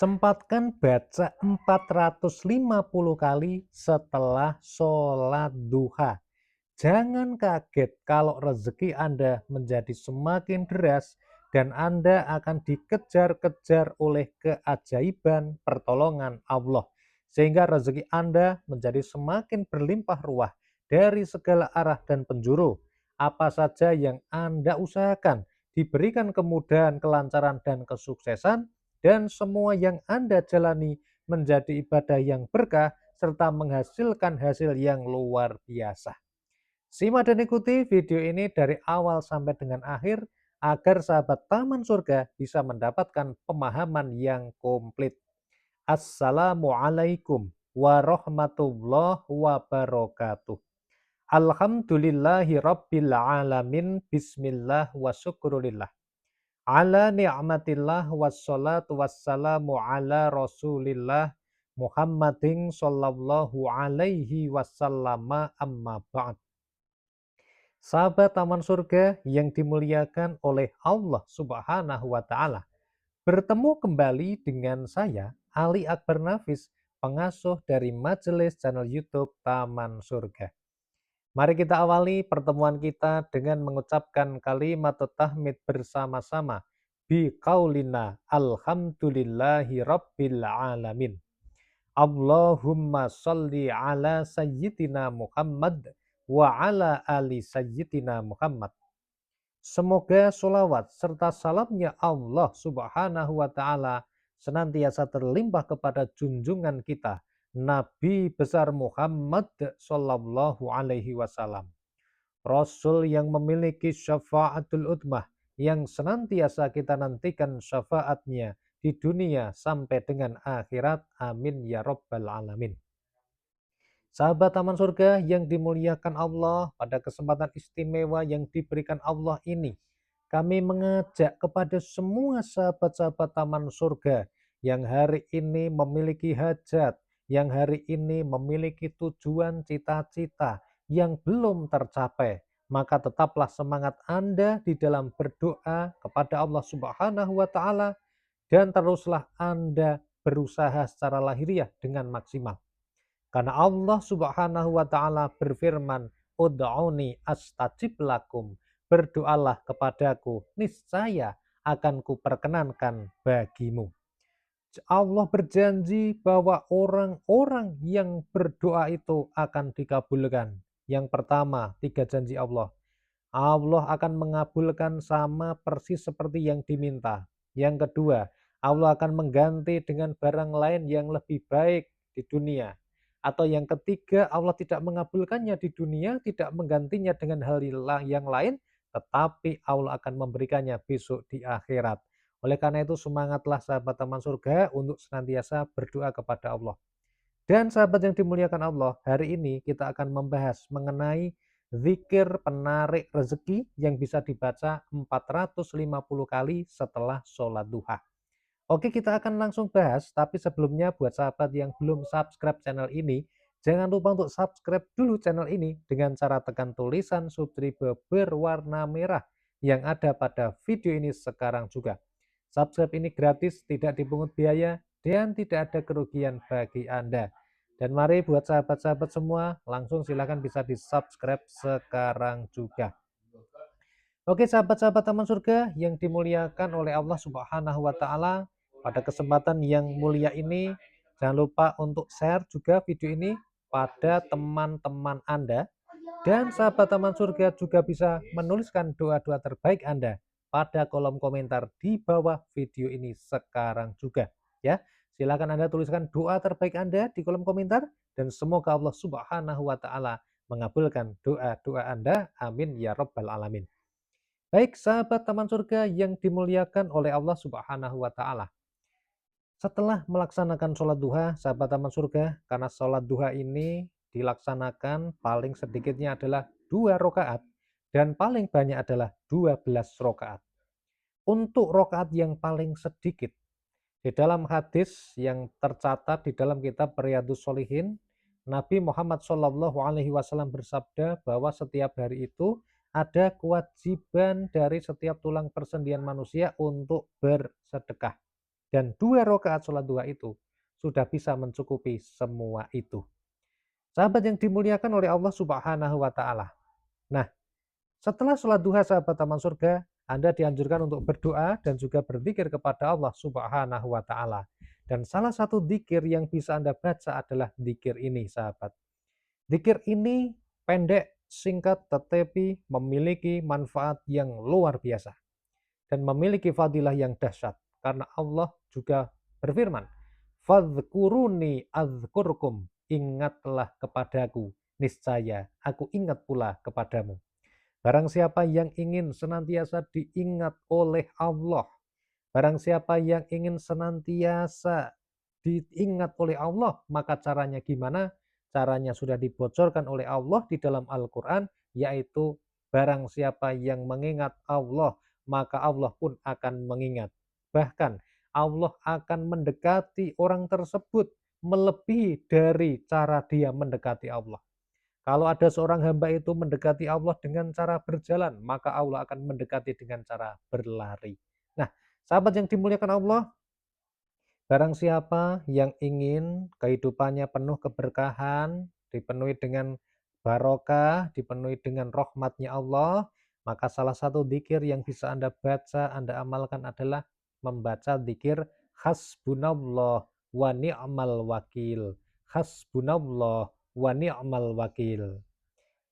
Sempatkan baca 450 kali setelah sholat duha. Jangan kaget kalau rezeki Anda menjadi semakin deras dan Anda akan dikejar-kejar oleh keajaiban pertolongan Allah. Sehingga rezeki Anda menjadi semakin berlimpah ruah dari segala arah dan penjuru. Apa saja yang Anda usahakan, diberikan kemudahan, kelancaran, dan kesuksesan, dan semua yang Anda jalani menjadi ibadah yang berkah serta menghasilkan hasil yang luar biasa. Simak dan ikuti video ini dari awal sampai dengan akhir agar sahabat Taman Surga bisa mendapatkan pemahaman yang komplit. Assalamualaikum warahmatullahi wabarakatuh. Alhamdulillahi rabbil alamin. Bismillah wa syukurillah. Ala ni'matillah wassalatu wassalamu ala rasulillah Muhammadin sallallahu alaihi wasallam, amma ba'd. Sahabat Taman Surga yang dimuliakan oleh Allah Subhanahu wa Ta'ala, bertemu kembali dengan saya, Ali Akbar Nafis, pengasuh dari majelis channel YouTube Taman Surga. Mari kita awali pertemuan kita dengan mengucapkan kalimat tahmid bersama-sama. Bi qaulina alhamdulillahi rabbil alamin. Allahumma sholli ala sayyidina Muhammad wa ala ali sayyidina Muhammad. Semoga sholawat serta salamnya Allah Subhanahu wa Ta'ala senantiasa terlimpah kepada junjungan kita, Nabi besar Muhammad Sallallahu Alaihi Wasallam, Rasul yang memiliki syafaatul utmah, yang senantiasa kita nantikan syafaatnya di dunia sampai dengan akhirat. Amin ya Rabbal Alamin. Sahabat Taman Surga yang dimuliakan Allah, pada kesempatan istimewa yang diberikan Allah ini, kami mengajak kepada semua sahabat-sahabat Taman Surga yang hari ini memiliki hajat, yang hari ini memiliki tujuan cita-cita yang belum tercapai, maka tetaplah semangat Anda di dalam berdoa kepada Allah Subhanahu wa Ta'ala, dan teruslah Anda berusaha secara lahiriah dengan maksimal. Karena Allah Subhanahu wa Ta'ala berfirman, "Ud'uni astajib lakum." Berdoalah kepadaku, niscaya akan kuperkenankan bagimu. Allah berjanji bahwa orang-orang yang berdoa itu akan dikabulkan. Yang pertama, tiga janji Allah. Allah akan mengabulkan sama persis seperti yang diminta. Yang kedua, Allah akan mengganti dengan barang lain yang lebih baik di dunia. Atau yang ketiga, Allah tidak mengabulkannya di dunia, tidak menggantinya dengan hal yang lain, tetapi Allah akan memberikannya besok di akhirat. Oleh karena itu, semangatlah sahabat Taman Surga untuk senantiasa berdoa kepada Allah. Dan sahabat yang dimuliakan Allah, hari ini kita akan membahas mengenai zikir penarik rezeki yang bisa dibaca 450 kali setelah sholat duha. Oke, kita akan langsung bahas, tapi sebelumnya buat sahabat yang belum subscribe channel ini, jangan lupa untuk subscribe dulu channel ini dengan cara tekan tulisan subscribe berwarna merah yang ada pada video ini sekarang juga. Subscribe ini gratis, tidak dipungut biaya, dan tidak ada kerugian bagi Anda. Dan mari buat sahabat-sahabat semua, langsung silakan bisa di-subscribe sekarang juga. Oke, sahabat-sahabat Taman Surga yang dimuliakan oleh Allah Subhanahu wa Ta'ala, pada kesempatan yang mulia ini jangan lupa untuk share juga video ini pada teman-teman Anda, dan sahabat Taman Surga juga bisa menuliskan doa-doa terbaik Anda pada kolom komentar di bawah video ini sekarang juga. Ya, silakan Anda tuliskan doa terbaik Anda di kolom komentar, dan semoga Allah Subhanahu wa Ta'ala mengabulkan doa-doa Anda. Amin ya Rabbal Alamin. Baik, sahabat Taman Surga yang dimuliakan oleh Allah Subhanahu wa Ta'ala. Setelah melaksanakan sholat duha, sahabat Taman Surga, karena sholat duha ini dilaksanakan paling sedikitnya adalah 2 rakaat dan paling banyak adalah 12 rakaat. Untuk rakaat yang paling sedikit, di dalam hadis yang tercatat di dalam kitab Riyadhus Shalihin, Nabi Muhammad SAW bersabda bahwa setiap hari itu ada kewajiban dari setiap tulang persendian manusia untuk bersedekah. Dan 2 rakaat sholat duha itu sudah bisa mencukupi semua itu. Sahabat yang dimuliakan oleh Allah Subhanahu wa taala. Nah, setelah sholat duha sahabat taman surga, Anda dianjurkan untuk berdoa dan juga berzikir kepada Allah Subhanahu wa taala. Dan salah satu zikir yang bisa Anda baca adalah zikir ini, sahabat. Zikir ini pendek, singkat, tetapi memiliki manfaat yang luar biasa dan memiliki fadilah yang dahsyat. Karena Allah juga berfirman, "Fadhkuruni adzkurkum." Ingatlah kepadaku, niscaya aku ingat pula kepadamu. Barang siapa yang ingin senantiasa diingat oleh Allah, barang siapa yang ingin senantiasa diingat oleh Allah, maka caranya gimana? Caranya sudah dibocorkan oleh Allah di dalam Al-Quran, yaitu barang siapa yang mengingat Allah, maka Allah pun akan mengingat. Bahkan Allah akan mendekati orang tersebut melebihi dari cara dia mendekati Allah. Kalau ada seorang hamba itu mendekati Allah dengan cara berjalan, maka Allah akan mendekati dengan cara berlari. Nah, sahabat yang dimuliakan Allah, barang siapa yang ingin kehidupannya penuh keberkahan, dipenuhi dengan barokah, dipenuhi dengan rahmatnya Allah, maka salah satu zikir yang bisa Anda baca, Anda amalkan adalah membaca zikir hasbunallah wa ni'mal wakil. Hasbunallah wa ni'mal wakil.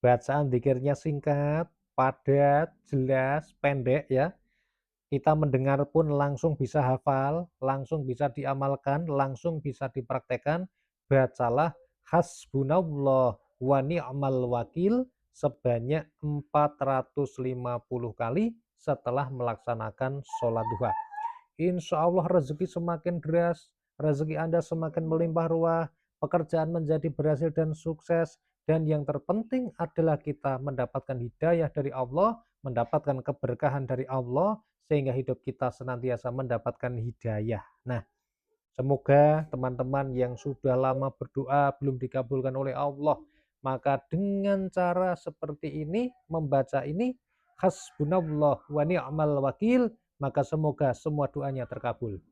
Bacaan zikirnya singkat, padat, jelas, pendek ya. Kita mendengar pun langsung bisa hafal, langsung bisa diamalkan, langsung bisa dipraktekkan. Bacalah hasbunallah wa ni'mal wakil sebanyak 450 kali setelah melaksanakan sholat duha. Insya Allah rezeki semakin deras, rezeki Anda semakin melimpah ruah, pekerjaan menjadi berhasil dan sukses, dan yang terpenting adalah kita mendapatkan hidayah dari Allah, mendapatkan keberkahan dari Allah, sehingga hidup kita senantiasa mendapatkan hidayah. Nah, semoga teman-teman yang sudah lama berdoa belum dikabulkan oleh Allah, maka dengan cara seperti ini, membaca ini, hasbunallah wa ni'mal wakil, maka semoga semua doanya terkabul.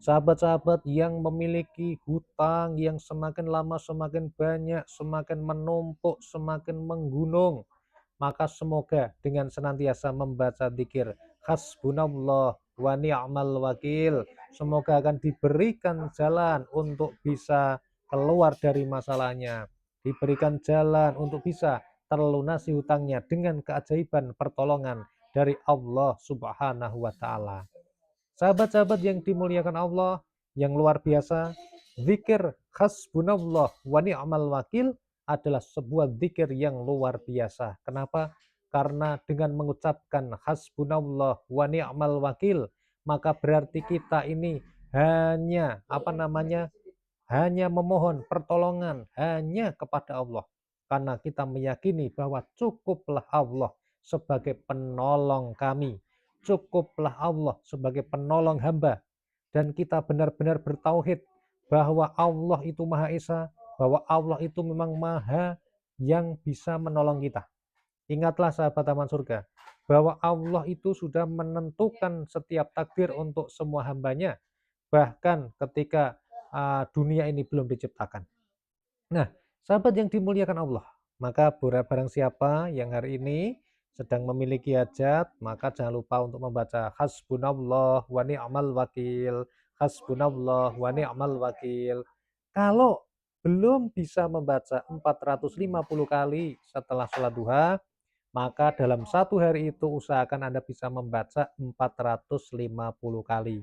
Sahabat-sahabat yang memiliki hutang yang semakin lama semakin banyak, semakin menumpuk, semakin menggunung, maka semoga dengan senantiasa membaca zikir hasbunallah wa ni'mal wakil, semoga akan diberikan jalan untuk bisa keluar dari masalahnya, diberikan jalan untuk bisa terlunasi hutangnya dengan keajaiban pertolongan dari Allah Subhanahu wa taala. Sahabat-sahabat yang dimuliakan Allah, yang luar biasa, zikir hasbunallah wa ni'mal wakil adalah sebuah zikir yang luar biasa. Kenapa? Karena dengan mengucapkan hasbunallah wa ni'mal wakil, maka berarti kita ini hanya hanya memohon pertolongan hanya kepada Allah. Karena kita meyakini bahwa cukuplah Allah sebagai penolong kami. Cukuplah Allah sebagai penolong hamba. Dan kita benar-benar bertauhid bahwa Allah itu Maha Esa, bahwa Allah itu memang Maha yang bisa menolong kita. Ingatlah sahabat taman surga, bahwa Allah itu sudah menentukan setiap takdir untuk semua hambanya, bahkan ketika dunia ini belum diciptakan. Nah, sahabat yang dimuliakan Allah, maka barang siapa yang hari ini sedang memiliki hajat, maka jangan lupa untuk membaca hasbunallah wa ni'mal wakil, hasbunallah wa ni'mal wakil. Kalau belum bisa membaca 450 kali setelah sholat duha, maka dalam satu hari itu usahakan Anda bisa membaca 450 kali.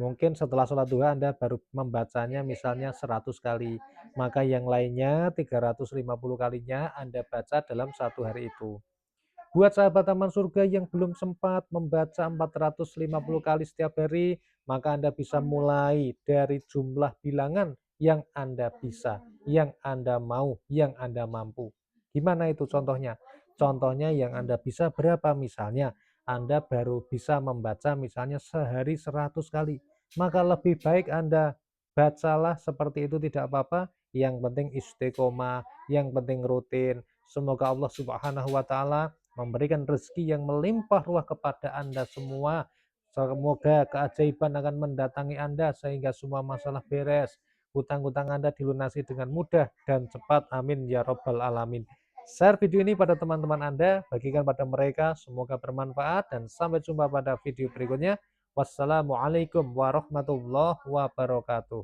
Mungkin setelah sholat duha Anda baru membacanya misalnya 100 kali. Maka yang lainnya 350 kalinya Anda baca dalam satu hari itu. Buat sahabat taman surga yang belum sempat membaca 450 kali setiap hari, maka Anda bisa mulai dari jumlah bilangan yang Anda bisa, yang Anda mau, yang Anda mampu. Gimana itu contohnya? Contohnya yang Anda bisa berapa? Misalnya Anda baru bisa membaca misalnya sehari 100 kali. Maka lebih baik Anda bacalah seperti itu, tidak apa-apa. Yang penting istiqomah, yang penting rutin. Semoga Allah Subhanahu wa taala memberikan rezeki yang melimpah ruah kepada Anda semua, Semoga keajaiban akan mendatangi Anda sehingga semua masalah beres. Hutang-hutang Anda dilunasi dengan mudah dan cepat. Amin ya robbal alamin. Share video ini pada teman-teman Anda, bagikan pada mereka, semoga bermanfaat dan sampai jumpa pada video berikutnya. Wassalamualaikum warahmatullahi wabarakatuh.